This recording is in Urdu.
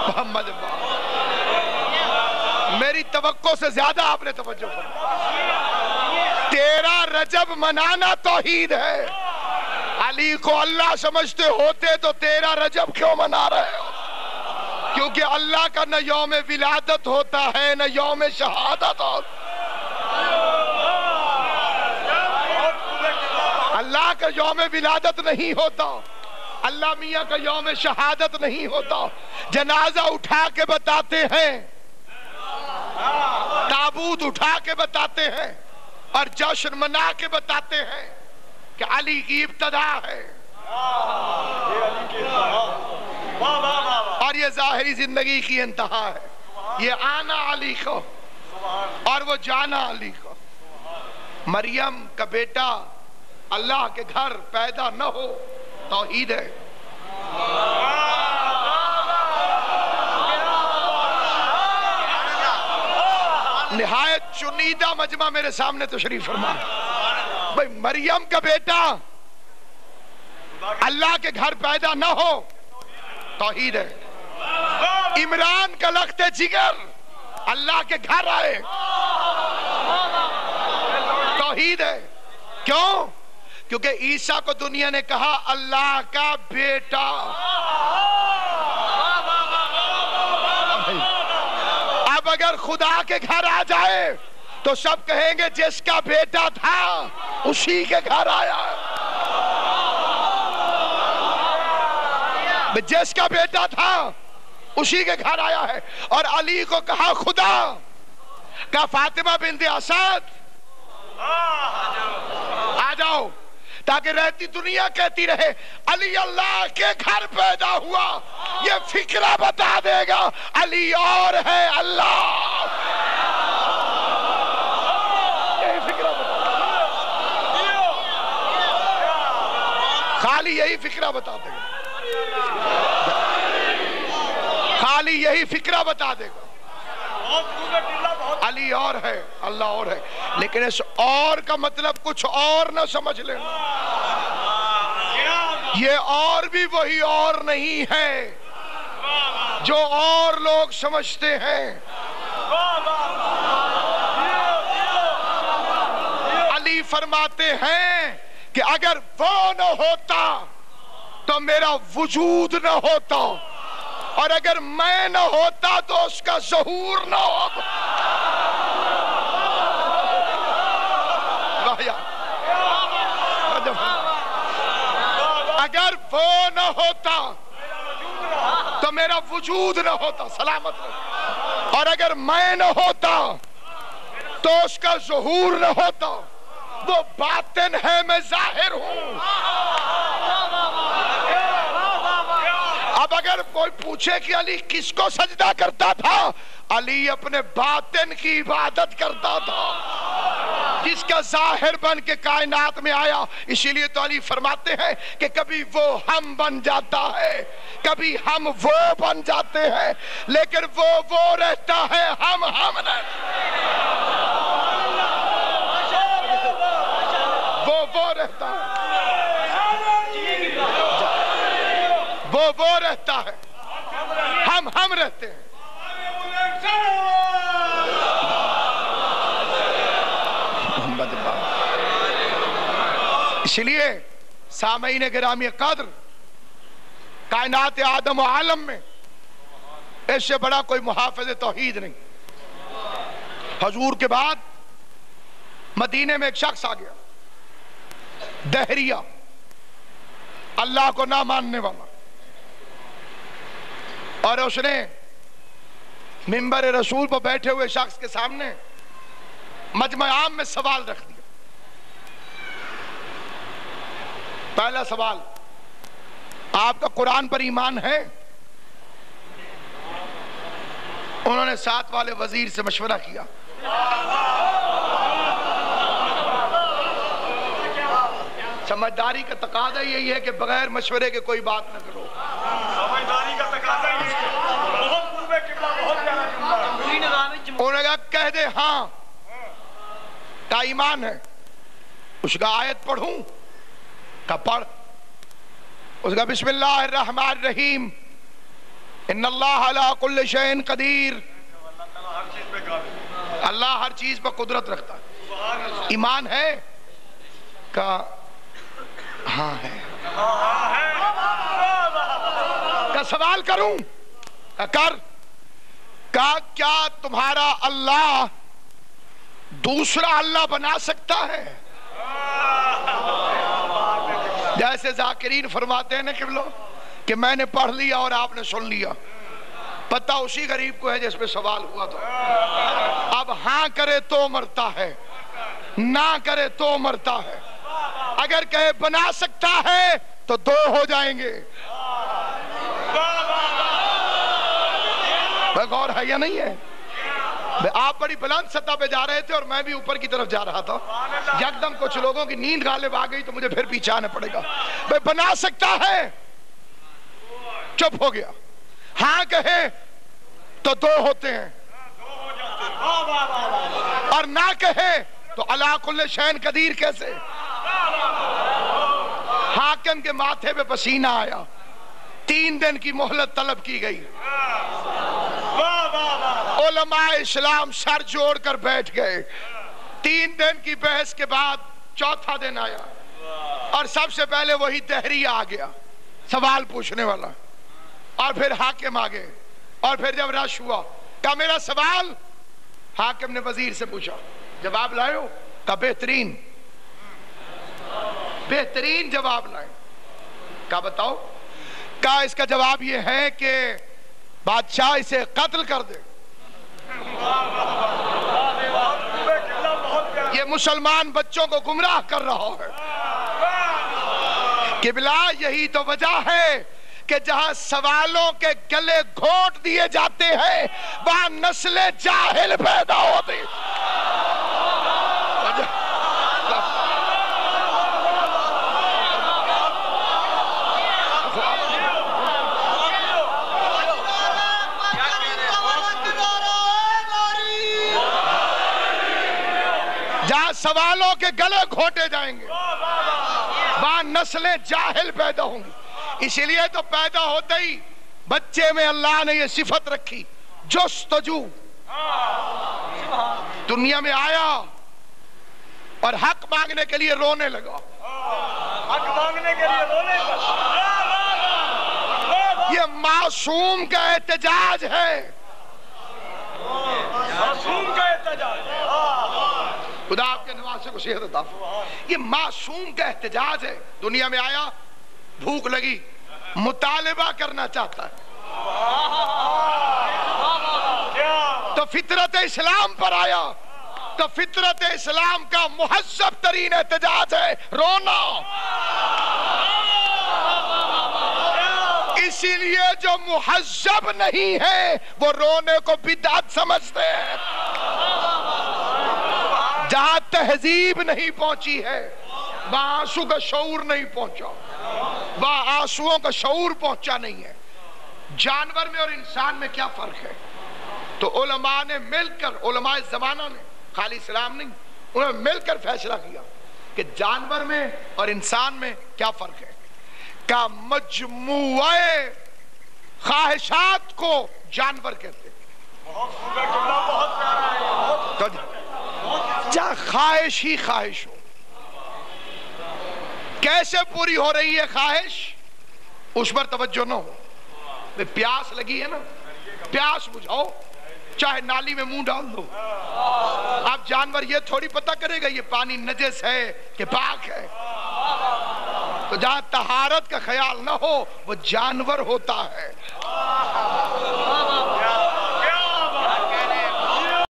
محمد میری توقع سے زیادہ آپ نے توجہ فرمائی. 13 رجب منانا توحید ہے. علی کو اللہ سمجھتے ہوتے تو 13 رجب کیوں منا رہے ہو؟ کیونکہ اللہ کا نہ یوم ولادت ہوتا ہے نہ یوم شہادت ہوتا. اللہ کا یوم ولادت نہیں ہوتا, اللہ میاں کا یوم شہادت نہیں ہوتا. جنازہ اٹھا کے بتاتے ہیں, تابوت اٹھا کے بتاتے ہیں, اور جشن منا کے بتاتے ہیں کہ علی کی ابتدا ہے, اور یہ ظاہری زندگی کی انتہا ہے. یہ آنا علی کو اور وہ جانا علی کو. مریم کا بیٹا اللہ کے گھر پیدا نہ ہو توحید ہے. نہایت چنیدہ مجمع میرے سامنے تشریف فرما. بھئی مریم کا بیٹا اللہ کے گھر پیدا نہ ہو توحید ہے. عمران کا لخت جگر اللہ کے گھر آئے توحید ہے. کیوں؟ کیونکہ عیسیٰ کو دنیا نے کہا اللہ کا بیٹا. اب اگر خدا کے گھر آ جائے تو سب کہیں گے جس کا بیٹا تھا اسی کے گھر آیا. جس کا بیٹا تھا اسی کے گھر آیا ہے. اور علی کو کہا خدا کا فاطمہ بنت اسد آ جاؤ, تاکہ رہتی دنیا کہتی رہے علی اللہ کے گھر پیدا ہوا. یہ فکرہ بتا دے گا علی اور ہے اللہ. یہی فکرہ بتا, خالی یہی فکرہ بتا دے گا, خالی یہی فکرہ بتا دے گا علی اور ہے اللہ اور ہے. لیکن اس اور کا مطلب کچھ اور نہ سمجھ لینا. یہ اور بھی وہی اور نہیں ہے جو اور لوگ سمجھتے ہیں. علی فرماتے ہیں کہ اگر وہ نہ ہوتا تو میرا وجود نہ ہوتا, اور اگر میں نہ ہوتا تو اس کا ظہور نہ ہوتا. اگر وہ نہ ہوتا تو میرا وجود نہ ہوتا, سلامت رہے, اور اگر میں نہ ہوتا تو اس کا ظہور نہ ہوتا. وہ باطن ہے میں ظاہر ہوں. اب اگر کوئی پوچھے کہ علی کس کو سجدہ کرتا تھا, علی اپنے باطن کی عبادت کرتا تھا جس کا ظاہر بن کے کائنات میں آیا. اسی لیے تو علی فرماتے ہیں کہ کبھی وہ ہم بن جاتا ہے, کبھی ہم وہ بن جاتے ہیں, لیکن وہ رہتا ہے, ہم نہیں. وہ رہتا ہے, وہ رہتا ہے, ہم رہتے ہیں. اس لیے سامعین گرامی قدر, کائنات آدم و عالم میں اس سے بڑا کوئی محافظ توحید نہیں. حضور کے بعد مدینے میں ایک شخص آ گیا, دہریہ, اللہ کو نہ ماننے والا, اور اس نے منبر رسول پر بیٹھے ہوئے شخص کے سامنے مجمع عام میں سوال رکھ دیا. پہلا سوال, آپ کا قرآن پر ایمان ہے؟ انہوں نے ساتھ والے وزیر سے مشورہ کیا. سمجھداری کا تقاضا یہی ہے کہ بغیر مشورے کے کوئی بات نہ کرو. سمجھداری کا تقاضا یہی ہے. انہوں نے کہا کہہ دے ہاں کا ایمان ہے. اس کا آیت پڑھوں؟ کا پڑھ. اس کا بسم اللہ الرحمن الرحیم ان اللہ علی کل شیء قدیر، اللہ ہر چیز پر قدرت رکھتا ہے۔ ایمان ہے؟ کہا ہاں ہے۔ کا سوال کروں؟ کر۔ کہا کیا تمہارا اللہ دوسرا اللہ بنا سکتا ہے؟ جیسے ذاکرین فرماتے ہیں نا قبلو کہ میں نے پڑھ لیا اور آپ نے سن لیا، پتہ اسی غریب کو ہے جس پہ سوال ہوا تھا۔ اب ہاں کرے تو مرتا ہے، نہ کرے تو مرتا ہے۔ اگر کہے بنا سکتا ہے تو دو ہو جائیں گے۔ غور ہے یا نہیں ہے؟ آپ بڑی بلند سطح پہ جا رہے تھے اور میں بھی اوپر کی طرف جا رہا تھا، یکدم کچھ لوگوں کی نیند غالب آ گئی تو مجھے پھر پیچھے آنا پڑے گا۔ بھئی بنا سکتا ہے، چپ ہو گیا۔ ہاں کہے تو دو ہوتے ہیں، اور نہ کہے تو علی کل شیء قدیر کیسے؟ حاکم کے ماتھے پہ پسینہ آیا، 3 دن کی مہلت طلب کی گئی۔ علماء اسلام سر جوڑ کر بیٹھ گئے۔ 3 دن کی بحث کے بعد 4تھا دن آیا اور سب سے پہلے وہی دہری آ گیا، سوال پوچھنے والا، اور پھر حاکم آ گئے، اور پھر جب رش ہوا کہا میرا سوال۔ حاکم نے وزیر سے پوچھا جواب لائے ہو؟ کہا بہترین بہترین جواب لائے۔ کہا بتاؤ؟ کہا اس کا جواب یہ ہے کہ بادشاہ اسے قتل کر دے۔ یہ مسلمان بچوں کو گمراہ کر رہا ہے۔ قبلہ یہی تو وجہ ہے کہ جہاں سوالوں کے گلے گھونٹ دیے جاتے ہیں وہاں نسل جاہل پیدا ہوتی۔ جہاں سوالوں کے گلے گھونٹے جائیں گے وہاں نسلیں جاہل پیدا ہوں گی۔ اسی لیے تو پیدا ہوتے ہی بچے میں اللہ نے یہ صفت رکھی، جستجو۔ دنیا میں آیا اور حق مانگنے کے لیے رونے لگا، حق مانگنے کے لیے رونے لگا۔ یہ معصوم کا احتجاج ہے، معصوم کا احتجاج۔ خدا آپ کے نواسے کو صحت عطا فرمائے۔ یہ معصوم کا احتجاج ہے۔ دنیا میں آیا، بھوک لگی، مطالبہ کرنا چاہتا ہے تو فطرت اسلام پر آیا، تو فطرت اسلام کا مہذب ترین احتجاج ہے رونا۔ اسی لیے جو مہذب نہیں ہے وہ رونے کو بدعت سمجھتے ہیں۔ جہاں تہذیب نہیں پہنچی ہے وہاں آنسو کا شعور نہیں پہنچا، وہاں آنسوؤں کا شعور پہنچا نہیں ہے۔ جانور میں اور انسان میں کیا فرق ہے؟ تو علماء نے مل کر، علماء زمانہ نے، خالی اسلام نہیں، انہوں نے مل کر فیصلہ کیا کہ جانور میں اور انسان میں کیا فرق ہے۔ کہ مجموعہ خواہشات کو جانور کہتے ہیں، جہاں خواہش ہی خواہش ہو۔ کیسے پوری ہو رہی ہے خواہش؟ اس پر توجہ نہ ہو۔ پیاس لگی ہے نا، پیاس بجھاؤ، چاہے نالی میں منہ ڈال دو۔ اب جانور یہ تھوڑی پتہ کرے گا یہ پانی نجس ہے کہ پاک ہے۔ تو جہاں طہارت کا خیال نہ ہو وہ جانور ہوتا ہے۔